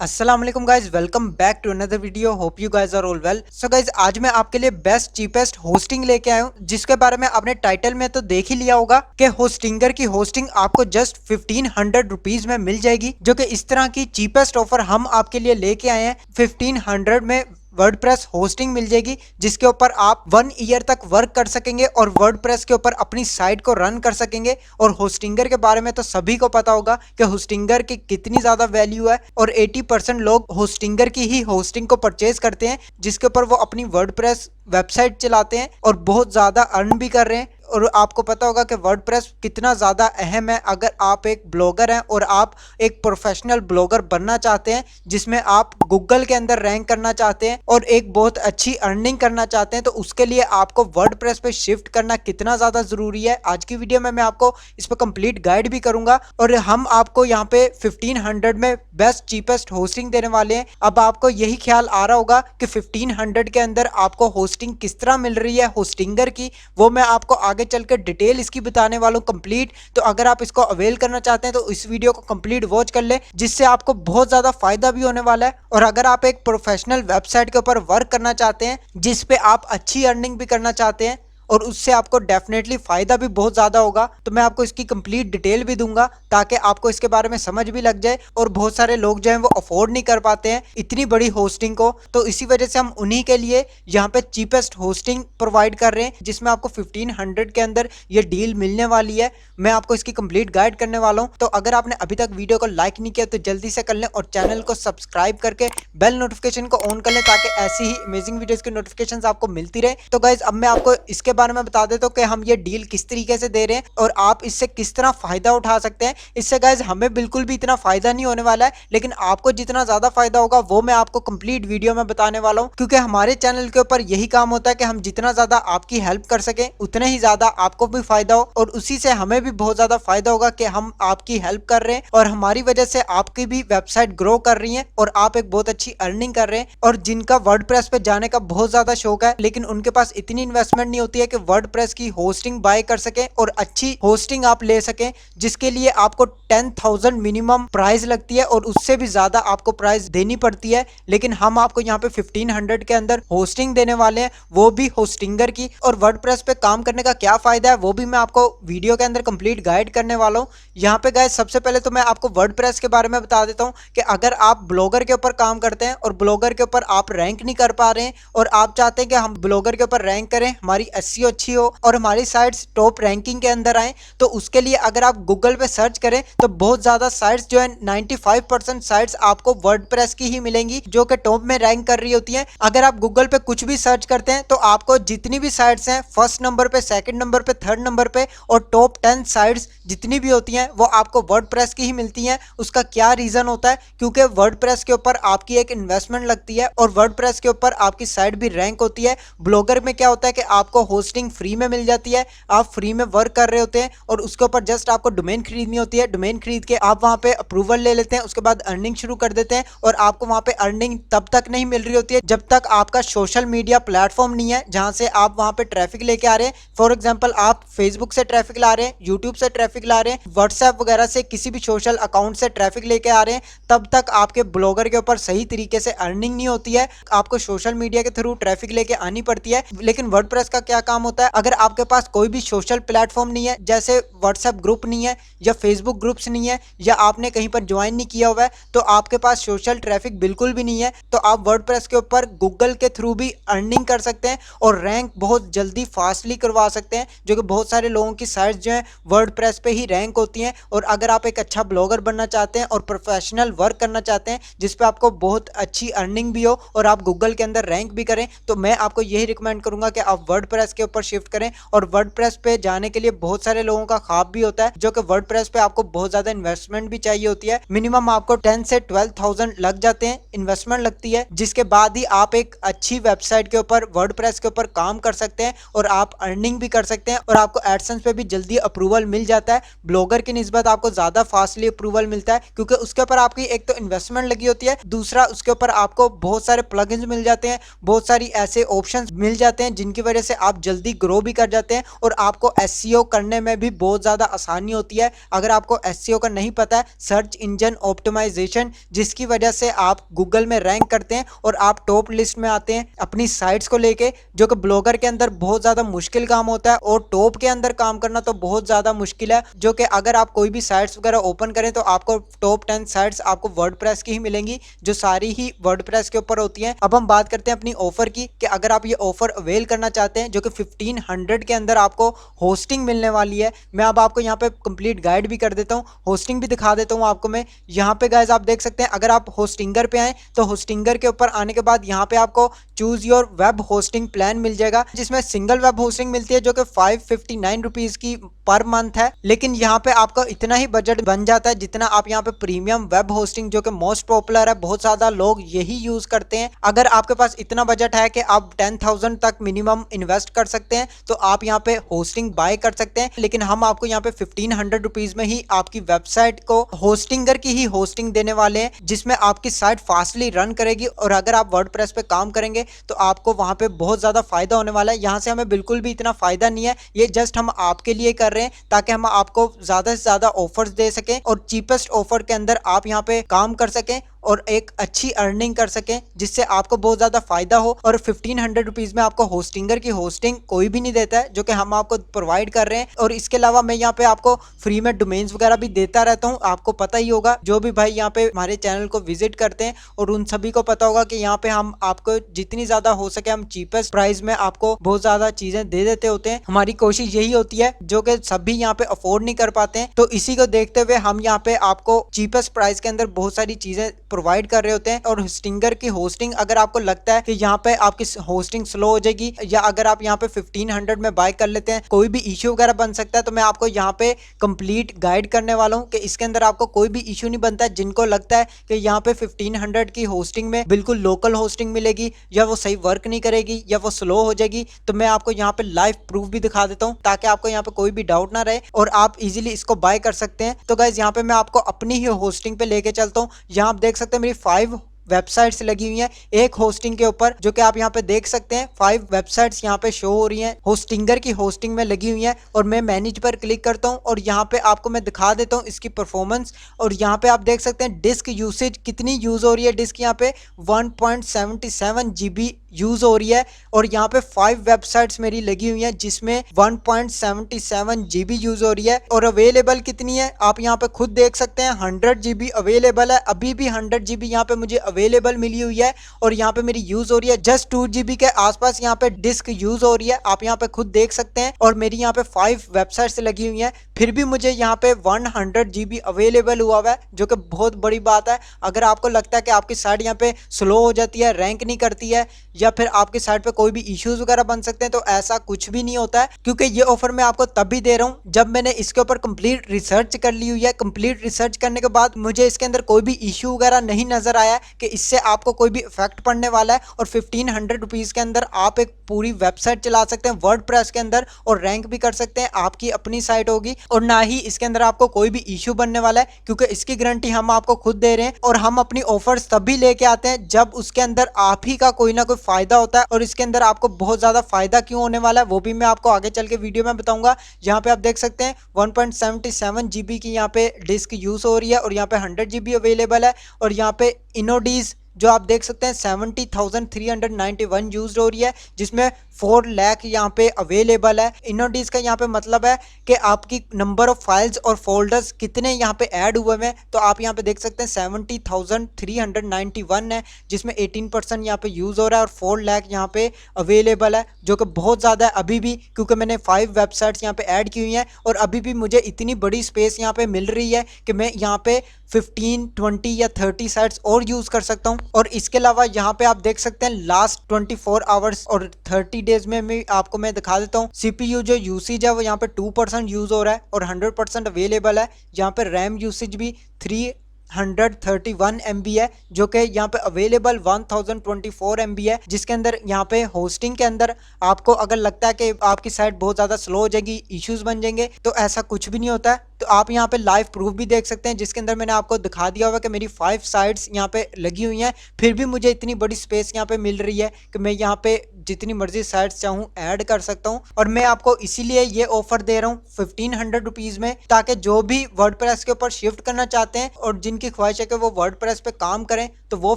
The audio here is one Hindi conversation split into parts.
अस्सलाम वालेकुम guys, welcome back to another video. Hope you guys are all well. So guys, आज मैं आपके लिए बेस्ट चीपेस्ट होस्टिंग लेके आया हूँ, जिसके बारे में आपने टाइटल में तो देख ही लिया होगा कि होस्टिंगर की होस्टिंग आपको जस्ट 1500 रुपीज में मिल जाएगी, जो कि इस तरह की चीपेस्ट ऑफर हम आपके लिए लेके आए हैं। 1500 में वर्डप्रेस होस्टिंग मिल जाएगी, जिसके ऊपर आप 1 ईयर तक वर्क कर सकेंगे और वर्डप्रेस के ऊपर अपनी साइट को रन कर सकेंगे। और होस्टिंगर के बारे में तो सभी को पता होगा कि होस्टिंगर की कितनी ज्यादा वैल्यू है, और 80% लोग होस्टिंगर की ही होस्टिंग को परचेज करते हैं, जिसके ऊपर वो अपनी वर्डप्रेस वेबसाइट चलाते हैं और बहुत ज्यादा अर्न भी कर रहे हैं। और आपको पता होगा कि वर्डप्रेस कितना ज़्यादा अहम है। अगर आप एक ब्लॉगर हैं और आप एक प्रोफेशनल ब्लॉगर बनना चाहते हैं, जिसमें आप गूगल के अंदर रैंक करना चाहते हैं और एक बहुत अच्छी अर्निंग करना चाहते हैं, तो उसके लिए आपको वर्डप्रेस पे शिफ्ट करना कितना ज़्यादा ज़रूरी है, आज की वीडियो में मैं आपको इस पर कंप्लीट गाइड भी करूंगा। और हम आपको यहाँ पे 1500 में बेस्ट चीपेस्ट होस्टिंग देने वाले हैं। अब आपको यही ख्याल आ रहा होगा कि 1500 के अंदर आपको होस्टिंग किस तरह मिल रही है होस्टिंगर की, वो मैं आपको आगे चलकर डिटेल इसकी बताने वाला हूं कंप्लीट। तो अगर आप इसको अवेल करना चाहते हैं तो इस वीडियो को कंप्लीट वॉच कर लें, जिससे आपको बहुत ज्यादा फायदा भी होने वाला है। और अगर आप एक प्रोफेशनल वेबसाइट के ऊपर वर्क करना चाहते हैं, जिस पे आप अच्छी अर्निंग भी करना चाहते हैं और उससे आपको डेफिनेटली फायदा भी बहुत ज्यादा होगा, तो मैं आपको इसकी कंप्लीट डिटेल भी दूंगा, ताकि आपको इसके बारे में समझ भी लग जाए। और बहुत सारे लोग जो हैं वो अफोर्ड नहीं कर पाते हैं इतनी बड़ी होस्टिंग को, तो इसी वजह से हम उन्हीं के लिए यहाँ पे चीपेस्ट होस्टिंग प्रोवाइड कर रहे हैं, जिसमें आपको 1500 के अंदर ये डील मिलने वाली है। मैं आपको इसकी कंप्लीट गाइड करने वाला हूँ। तो अगर आपने अभी तक वीडियो को लाइक नहीं किया तो जल्दी से कर लें, और चैनल को सब्सक्राइब करके बेल नोटिफिकेशन को ऑन कर लें, ताकि ऐसी ही अमेजिंग वीडियोस की नोटिफिकेशन आपको मिलती रहे। तो गाइज, अब मैं आपको इसके बारे में बता देता हूँ कि हम ये डील किस तरीके से दे रहे हैं और आप इससे किस तरह फायदा उठा सकते हैं। इससे गाइज हमें बिल्कुल भी इतना फायदा नहीं होने वाला है, लेकिन आपको जितना ज्यादा फायदा होगा वो मैं आपको कंप्लीट वीडियो में बताने वाला हूँ। क्योंकि हमारे चैनल के ऊपर यही काम होता है कि हम जितना ज्यादा आपकी हेल्प कर सकें, उतने ही ज्यादा आपको भी फायदा हो, और उसी से हमें भी बहुत ज्यादा फायदा होगा कि हम आपकी हेल्प कर रहे हैं और हमारी वजह से आपकी भी वेबसाइट ग्रो कर रही है और आप एक बहुत अच्छी अर्निंग कर रहे हैं। और जिनका वर्डप्रेस पे जाने का बहुत ज्यादा शौक है, लेकिन उनके पास इतनी इन्वेस्टमेंट नहीं होती है कि वर्डप्रेस की होस्टिंग बाय कर सके और अच्छी होस्टिंग आप ले सके, जिसके लिए आपको 10,000 मिनिमम प्राइस लगती है और उससे भी ज्यादा आपको प्राइस देनी पड़ती है। लेकिन हम आपको यहाँ पे 1500 के अंदर होस्टिंग देने वाले हैं, वो भी होस्टिंगर की। और वर्डप्रेस पे काम करने का क्या फायदा है वो भी मैं आपको वीडियो के अंदर कंप्लीट गाइड करने वाला हूँ। यहाँ पे गाइस, सबसे पहले तो मैं आपको वर्डप्रेस के बारे में बता देता हूँ कि अगर आप ब्लॉगर के ऊपर काम करते हैं और ब्लॉगर के ऊपर आप रैंक नहीं कर पा रहे हैं, और आप चाहते हैं कि हम ब्लॉगर के ऊपर रैंक करें, हमारी एसईओ अच्छी हो और हमारी साइट्स टॉप रैंकिंग के अंदर आए, तो उसके लिए अगर आप गूगल पे सर्च करें तो बहुत ज्यादा साइट्स जो है 95% साइट्स आपको वर्डप्रेस की ही मिलेंगी, जो कि टॉप में रैंक कर रही होती हैं। अगर आप गूगल पे कुछ भी सर्च करते हैं तो आपको जितनी भी साइट्स हैं, फर्स्ट नंबर पे, सेकंड नंबर पे, थर्ड नंबर पे और टॉप 10 साइट्स जितनी भी होती हैं वो आपको वर्डप्रेस की ही मिलती हैं। उसका क्या रीजन होता है? क्योंकि वर्डप्रेस के ऊपर आपकी एक इन्वेस्टमेंट लगती है और वर्डप्रेस के ऊपर आपकी साइट भी रैंक होती है। ब्लॉगर में क्या होता है कि आपको होस्टिंग फ्री में मिल जाती है, आप फ्री में वर्क कर रहे होते हैं और उसके ऊपर जस्ट आपको डोमेन खरीदनी होती है। डोमेन खरीद के आप वहां पे अप्रूवल ले लेते हैं, उसके बाद अर्निंग शुरू कर देते हैं। और आपको वहां पे अर्निंग तब तक नहीं मिल रही होती है जब तक आपका सोशल मीडिया प्लेटफॉर्म नहीं है जहां से आप वहां पे ट्रैफिक लेके आ रहे हैं। फॉर एग्जांपल, आप फेसबुक से ट्रैफिक ला रहे हैं, यूट्यूब से ट्रैफिक ला रहे हैं, व्हाट्सएप वगैरह से किसी भी सोशल अकाउंट से ट्रैफिक लेके आ रहे हैं, तब तक आपके ब्लॉगर के ऊपर सही तरीके से अर्निंग नहीं होती है। आपको सोशल मीडिया के थ्रू ट्रैफिक लेके आनी पड़ती है। लेकिन वर्डप्रेस का क्या काम होता है? अगर आपके पास कोई भी सोशल प्लेटफॉर्म नहीं है, जैसे व्हाट्सएप ग्रुप नहीं है या फेसबुक ग्रुप्स नहीं है, या आपने कहीं पर ज्वाइन नहीं किया हुआ है, तो आपके पास सोशल ट्रैफिक बिल्कुल भी नहीं है, तो आप वर्डप्रेस के ऊपर गूगल के थ्रू भी अर्निंग कर सकते हैं और रैंक बहुत जल्दी फास्टली करवा सकते हैं, जो कि बहुत सारे लोगों की साइट्स जो है वर्डप्रेस पे ही रैंक होती हैं। और अगर आप एक अच्छा ब्लॉगर बनना चाहते हैं और प्रोफेशनल वर्क करना चाहते हैं जिसपे आपको बहुत अच्छी अर्निंग भी हो और आप गूगल के अंदर रैंक भी करें, तो मैं आपको यही रिकमेंड करूंगा कि आप वर्डप्रेस के ऊपर शिफ्ट करें। और वर्डप्रेस पे जाने के लिए बहुत सारे लोगों का ख्वाब भी होता है, जो कि वर्डप्रेस पे आपको बहुत ज्यादा इन्वेस्टमेंट भी चाहिए होती है। मिनिमम आपको 10 से 12,000 लग जाते हैं, इन्वेस्टमेंट लगती है, जिसके बाद ही आप एक अच्छी वेबसाइट के ऊपर वर्डप्रेस के ऊपर काम कर सकते हैं और आप अर्निंग भी कर सकते हैं। और आपको एडसेंस पे भी जल्दी अप्रूवल मिल जाता है। ब्लॉगर की निस्बत आपको ज्यादा फास्टली अप्रूवल मिलता है, क्योंकि उसके ऊपर आपकी एक तो इन्वेस्टमेंट लगी होती है, दूसरा उसके ऊपर आपको बहुत सारे प्लगइन्स मिल जाते हैं, बहुत सारी ऐसे ऑप्शंस मिल जाते हैं जिनकी वजह से आप जल्दी ग्रो भी कर जाते हैं और आपको एसईओ करने में भी बहुत ज़्यादा आसानी होती है। अगर आपको एसईओ का नहीं पता है, सर्च इंजन ऑप्टिमाइजेशन, जिसकी वजह से आप गूगल में रैंक करते हैं और आप टॉप लिस्ट में आते हैं अपनी साइट्स को लेके, जो कि ब्लॉगर के अंदर बहुत ज़्यादा मुश्किल काम होता है और टॉप के अंदर काम करना तो बहुत ज़्यादा मुश्किल है। जो कि अगर आप कोई भी साइट्स वगैरह ओपन करें तो आपको टॉप 10 साइट्स आपको वर्डप्रेस की ही मिलेंगी, जो सारी ही वर्डप्रेस के ऊपर होती हैं। अब हम बात करते हैं अपनी ऑफर की, कि अगर आप ये ऑफर अवेल करना चाहते हैं जो कि 1500 के अंदर आपको होस्टिंग मिलने वाली है। मैं अब आपको यहाँ पे कंप्लीट गाइड भी कर देता हूँ, होस्टिंग भी दिखा देता हूँ आपको मैं। यहाँ पे गाइस आप देख सकते हैं, अगर आप होस्टिंगर पे आए तो होस्टिंगर के ऊपर आने के बाद यहाँ पे आपको choose your web hosting plan मिल जाएगा, जिसमें सिंगल वेब होस्टिंग मिलती है जो कि 559 रुपीज की पर मंथ है। लेकिन यहाँ पे आपका इतना ही बजट बन जाता है जितना आप यहाँ पे प्रीमियम वेब होस्टिंग, जो कि मोस्ट पॉपुलर है, बहुत ज्यादा लोग यही यूज करते हैं। अगर आपके पास इतना बजट है कि आप 10,000 तक मिनिमम इन्वेस्ट कर सकते हैं तो आप यहाँ पे होस्टिंग बाय कर सकते हैं। लेकिन हम आपको यहाँ पे 1500 रुपीज में ही आपकी वेबसाइट को होस्टिंगर की ही होस्टिंग देने वाले हैं, जिसमें आपकी साइट फास्टली रन करेगी। और अगर आप वर्डप्रेस पे काम करेंगे तो आपको वहां पे बहुत ज्यादा फायदा होने वाला है। यहाँ से हमें बिल्कुल भी इतना फायदा नहीं है, ये जस्ट हम आपके लिए कर रहे हैं ताकि हम आपको ज्यादा से ज्यादा ऑफर्स दे सकें और चीपेस्ट ऑफर के अंदर आप यहाँ पे काम कर सकें और एक अच्छी अर्निंग कर सकें, जिससे आपको बहुत ज्यादा फायदा हो। और 1500 रुपीज में आपको होस्टिंगर की होस्टिंग कोई भी नहीं देता है, जो कि हम आपको प्रोवाइड कर रहे हैं। और इसके अलावा मैं यहाँ पे आपको फ्री में डोमेन्स वगैरह भी देता रहता हूँ। आपको पता ही होगा, जो भी भाई यहाँ पे हमारे चैनल को विजिट करते हैं और उन सभी को पता होगा कि यहाँ पे हम आपको जितनी ज्यादा हो सके हम चीपेस्ट प्राइस में आपको बहुत ज्यादा चीजें दे देते होते हैं। हमारी कोशिश यही होती है, जो कि सभी यहाँ पे अफोर्ड नहीं कर पाते हैं। तो इसी को देखते हुए हम यहाँ पे आपको चीपेस्ट प्राइस के अंदर बहुत सारी चीजें प्रोवाइड कर रहे होते हैं। और होस्टिंगर की होस्टिंग, अगर आपको लगता है कि यहाँ पे आपकी होस्टिंग स्लो हो जाएगी, या अगर आप यहाँ पे 1500 में बाय कर लेते हैं कोई भी इश्यू वगैरह बन सकता है, तो मैं आपको यहाँ पे कंप्लीट गाइड करने वाला हूँ कि इसके अंदर आपको कोई भी इश्यू नहीं बनता है। जिनको लगता है कि यहाँ पे 1500 की होस्टिंग में बिल्कुल लोकल होस्टिंग मिलेगी, या वो सही वर्क नहीं करेगी, या वो स्लो हो जाएगी, तो मैं आपको यहाँ पे लाइव प्रूफ भी दिखा देता हूँ ताकि आपको यहाँ पे कोई भी डाउट ना रहे और आप इजीली इसको बाय कर सकते हैं। तो गाइज यहाँ पे मैं आपको अपनी ही होस्टिंग पे लेके चलता हूँ। यहाँ आप देख सकते हैं मेरी 5 वेबसाइट्स लगी हुई हैं एक होस्टिंग के ऊपर, जो कि आप यहाँ पे देख सकते हैं 5 वेबसाइट्स यहाँ पे शो हो रही हैं होस्टिंगर की होस्टिंग में लगी हुई हैं। और मैं मैनेज पर क्लिक करता हूँ और यहाँ पे आपको मैं दिखा देता हूँ इसकी परफॉर्मेंस। और यहाँ पे आप देख सकते हैं डिस्क यूसेज कितनी यूज हो रही है। डिस्क यहाँ पे 1.77 GB यूज हो रही है और यहाँ पे 5 वेबसाइट्स मेरी लगी हुई हैं जिसमें 1.77 GB यूज हो रही है। और अवेलेबल कितनी है आप यहाँ पे खुद देख सकते हैं, 100 GB अवेलेबल है। अभी भी 100 GB यहाँ पे मुझे अवेलेबल मिली हुई है और यहाँ पे मेरी यूज हो रही है जस्ट 2 GB के आसपास यहाँ पे डिस्क यूज हो रही है, आप यहाँ पे खुद देख सकते हैं। और मेरी यहाँ पे 5 वेबसाइट्स लगी हुई हैं, फिर भी मुझे यहाँ पे 100 GB अवेलेबल हुआ है, जो कि बहुत बड़ी बात है। अगर आपको लगता है कि आपकी साइट यहाँ पे स्लो हो जाती है, रैंक नहीं करती है, या फिर आपकी साइट पे कोई भी इश्यूज वगैरह बन सकते हैं, तो ऐसा कुछ भी नहीं होता है, क्योंकि ये ऑफर मैं आपको तब भी दे रहा हूँ जब मैंने इसके ऊपर कंप्लीट रिसर्च कर ली हुई है। कंप्लीट रिसर्च करने के बाद मुझे इसके अंदर कोई भी इश्यू वगैरह नहीं नजर आया कि इससे आपको कोई भी इफेक्ट पड़ने वाला है। और 1500 रुपीज के अंदर आप एक पूरी वेबसाइट चला सकते हैं वर्डप्रेस के अंदर और रैंक भी कर सकते हैं, आपकी अपनी साइट होगी और ना ही इसके अंदर आपको कोई भी इश्यू बनने वाला है, क्योंकि इसकी गारंटी हम आपको खुद दे रहे हैं। और हम अपनी ऑफर्स तभी लेके आते हैं जब उसके अंदर आप ही का कोई ना कोई फायदा होता है। और इसके अंदर आपको बहुत ज्यादा फायदा क्यों होने वाला है वो भी मैं आपको आगे चल के वीडियो में बताऊंगा। यहाँ पे आप देख सकते हैं 1.77 GB की यहाँ पे डिस्क यूज हो रही है और यहाँ पे 100 GB अवेलेबल है। और यहाँ पे इनोडीज जो आप देख सकते हैं 70,391 यूज हो रही है, जिसमें 4 लाख यहाँ पे अवेलेबल है। इनोडीज का यहाँ पे मतलब है कि आपकी नंबर ऑफ फाइल्स और फोल्डर्स कितने यहाँ पे ऐड हुए हैं, तो आप यहाँ पे देख सकते हैं 70,391 है, जिसमें 18% यहाँ पे यूज हो रहा है और 4 लाख यहाँ पे अवेलेबल है, जो कि बहुत ज़्यादा है अभी भी, क्योंकि मैंने 5 वेबसाइट्स यहाँ पे ऐड की हुई हैं और अभी भी मुझे इतनी बड़ी स्पेस यहाँ पे मिल रही है कि मैं यहाँ पे 15, 20 या 30 साइट्स और यूज कर सकता हूँ। और इसके अलावा यहाँ पे आप देख सकते हैं लास्ट 24 आवर्स और 30 डेज में आपको मैं दिखा देता हूँ। सीपीयू जो यूसेज है वो यहाँ पे 2% यूज हो रहा है और 100% अवेलेबल है। यहाँ पे रैम यूसेज भी 331 MB है, जो कि यहाँ पे अवेलेबल 1024 MB है, जिसके अंदर यहाँ पे होस्टिंग के अंदर आपको अगर लगता है कि आपकी साइट बहुत ज़्यादा स्लो हो जाएगी, इश्यूज बन जाएंगे, तो ऐसा कुछ भी नहीं होता है। तो आप यहाँ पे लाइव प्रूफ भी देख सकते हैं, जिसके अंदर मैंने आपको दिखा दिया होगा कि मेरी 5 साइट्स यहाँ पे लगी हुई हैं, फिर भी मुझे इतनी बड़ी स्पेस यहाँ पे मिल रही है कि मैं यहाँ पे जितनी मर्जी साइट्स चाहूँ ऐड कर सकता हूँ। और मैं आपको इसीलिए ये ऑफर दे रहा हूँ 1500 रुपीज में, ताकि जो भी वर्डप्रेस के ऊपर शिफ्ट करना चाहते हैं और जिनकी ख्वाहिश है कि वो वर्डप्रेस पे काम करें, तो वो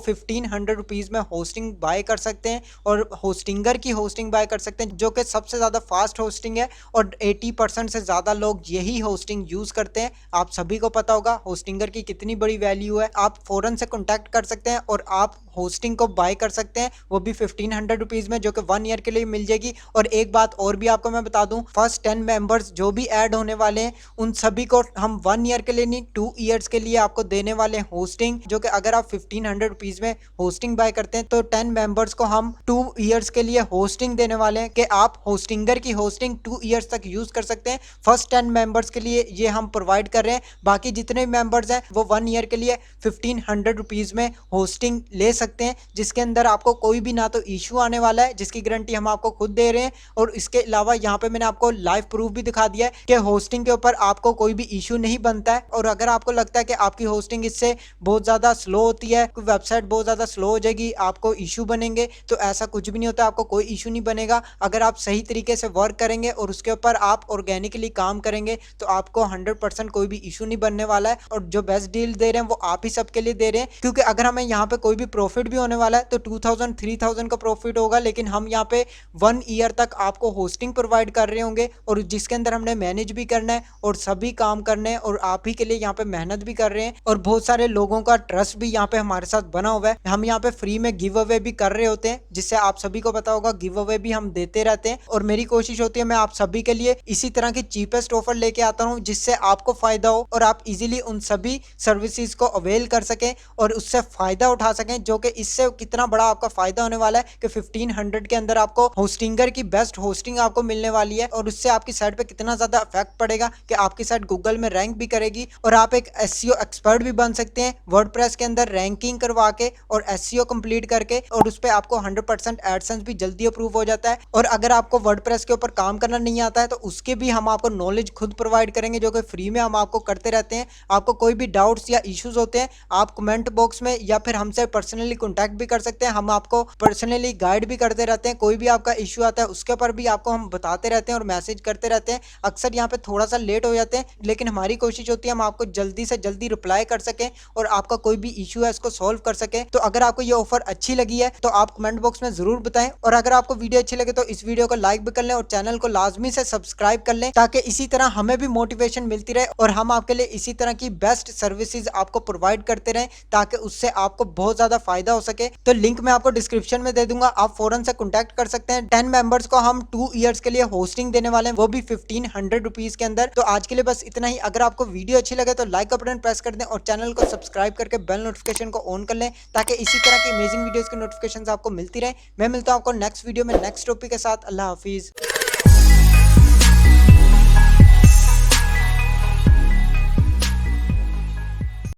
1500 रुपीज में होस्टिंग बाय कर सकते हैं और होस्टिंगर की होस्टिंग बाय कर सकते हैं, जो कि सबसे ज्यादा फास्ट होस्टिंग है और 80% से ज्यादा लोग यही होस्टिंग यूज करते हैं। आप सभी को पता होगा होस्टिंगर की कितनी बड़ी वैल्यू है। आप फौरन से कॉन्टैक्ट कर सकते हैं और आप होस्टिंग को बाय कर सकते हैं, वो भी 1500 रुपीज में, जो कि 1 ईयर के लिए मिल जाएगी। और एक बात और भी आपको मैं बता दूं, फर्स्ट 10 मेंबर्स जो भी ऐड होने वाले हैं उन सभी को हम 1 ईयर के लिए नहीं 2 ईयर्स के लिए आपको देने वाले हैं होस्टिंग, जो कि अगर आप 1500 रुपीज में होस्टिंग बाय करते हैं तो 10 मेंबर्स को हम 2 ईयर्स के लिए होस्टिंग देने वाले हैं कि आप होस्टिंगर की होस्टिंग 2 ईयर्स तक यूज कर सकते हैं। फर्स्ट 10 मेंबर्स के लिए ये हम प्रोवाइड कर रहे हैं, बाकी जितने मेंबर्स हैं वो 1 ईयर के लिए 1500 रुपीज में होस्टिंग ले सकते हैं, जिसके अंदर आपको कोई भी ना तो इशू आने वाला है, जिसकी गारंटी हम आपको खुद दे रहे हैं। और इसके अलावा यहाँ पे मैंने आपको लाइव प्रूफ भी दिखा दिया है कि होस्टिंग के ऊपर आपको कोई भी इशू नहीं बनता है। और अगर आपको लगता है कि आपकी होस्टिंग इससे बहुत ज्यादा स्लो होती है, कोई वेबसाइट बहुत ज्यादा स्लो हो जाएगी, आपको इशू बनेंगे, तो ऐसा कुछ भी नहीं होता, आपको कोई इशू नहीं बनेगा। अगर आप सही तरीके से वर्क करेंगे और उसके ऊपर आप ऑर्गेनिकली काम करेंगे तो आपको 100% कोई भी इशू नहीं बनने वाला है। और जो बेस्ट डील दे रहे हैं वो आप ही सबके लिए दे रहे हैं, क्योंकि अगर हमें यहाँ पे कोई भी प्रॉफिट भी होने वाला है तो 2000 3000 का प्रॉफिट होगा, लेकिन हम यहाँ पे 1 ईयर तक आपको होस्टिंग प्रोवाइड कर रहे होंगे और जिसके अंदर हमने मैनेज भी करना है और सभी काम करने हैं और आप ही के लिए यहाँ पे मेहनत भी कर रहे हैं। और बहुत सारे लोगों का ट्रस्ट भी यहाँ पे हमारे साथ बना हुआ है। हम यहाँ पे फ्री में गिव अवे भी कर रहे होते हैं, जिससे आप सभी को पता होगा गिव अवे भी हम देते रहते हैं। और मेरी कोशिश होती है मैं आप सभी के लिए इसी तरह की चीपेस्ट ऑफर लेके आता हूँ, जिससे आपको फायदा हो और आप इजीली उन सभी सर्विसेज को अवेल कर सकें और उससे फायदा उठा सकें। जो कि इससे कितना बड़ा आपका फायदा होने वाला है कि 1500 के अंदर आपको होस्टिंगर की बेस्ट होस्टिंग आपको मिलने वाली है। और उससे आपकी साइट पे कितना ज्यादा इफेक्ट पड़ेगा कि आपकी साइट गूगल में रैंक भी करेगी और आप एक एसईओ एक्सपर्ट भी बन सकते हैं वर्डप्रेस के अंदर रैंकिंग करवा के और एसईओ कंप्लीट करके। और उस पर आपको 100% एडसेंस भी जल्दी अप्रूव हो जाता है। और अगर आपको वर्डप्रेस के ऊपर काम करना नहीं आता है तो उसके भी हम आपको नॉलेज खुद प्रोवाइड करेंगे, जो कि फ्री में हम आपको करते रहते हैं। आपको कोई भी डाउट्स या इश्यूज होते हैं आप कमेंट बॉक्स में या फिर हमसे पर्सनली कॉन्टैक्ट भी कर सकते हैं, हम आपको पर्सनली गाइड भी करते रहते हैं। कोई भी आपका इश्यू आता है उसके ऊपर भी आपको हम बताते रहते हैं और मैसेज करते रहते हैं। अक्सर यहाँ पे थोड़ा सा लेट हो जाते हैं, लेकिन हमारी कोशिश होती है हम आपको जल्दी से जल्दी रिप्लाई कर सकें और आपका कोई भी इशू है इसको सॉल्व कर सके। तो अगर आपको ये ऑफर अच्छी लगी है तो आप कमेंट बॉक्स में जरूर बताएं। और अगर आपको वीडियो अच्छी लगे तो इस वीडियो को लाइक भी कर लें और चैनल को लाजमी से सब्सक्राइब कर लें, ताकि इसी तरह हमें भी मोटिवेशन मिलती रहे और हम आपके लिए इसी तरह की बेस्ट सर्विसेज आपको प्रोवाइड करते रहें, ताकि उससे आपको बहुत ज्यादा फायदा हो सके। तो लिंक मैं आपको डिस्क्रिप्शन में दे दूंगा, आप फौरन से कॉन्टैक्ट कर सकते हैं। 10 मेंबर्स को हम 2 ईयर्स के लिए होस्टिंग देने वाले हैं, वो भी 1500 रुपीज के अंदर। तो आज के लिए बस इतना ही। अगर आपको वीडियो अच्छी लगे तो लाइक का बटन प्रेस कर दें और चैनल को सब्सक्राइब करके बेल नोटिफिकेशन को ऑन कर लें, ताकि इसी तरह की अमेजिंग वीडियोस की नोटिफिकेशन आपको मिलती रहे। मैं मिलता हूं आपको नेक्स्ट वीडियो में नेक्स्ट टॉपिक के साथ। अल्लाह हाफिज।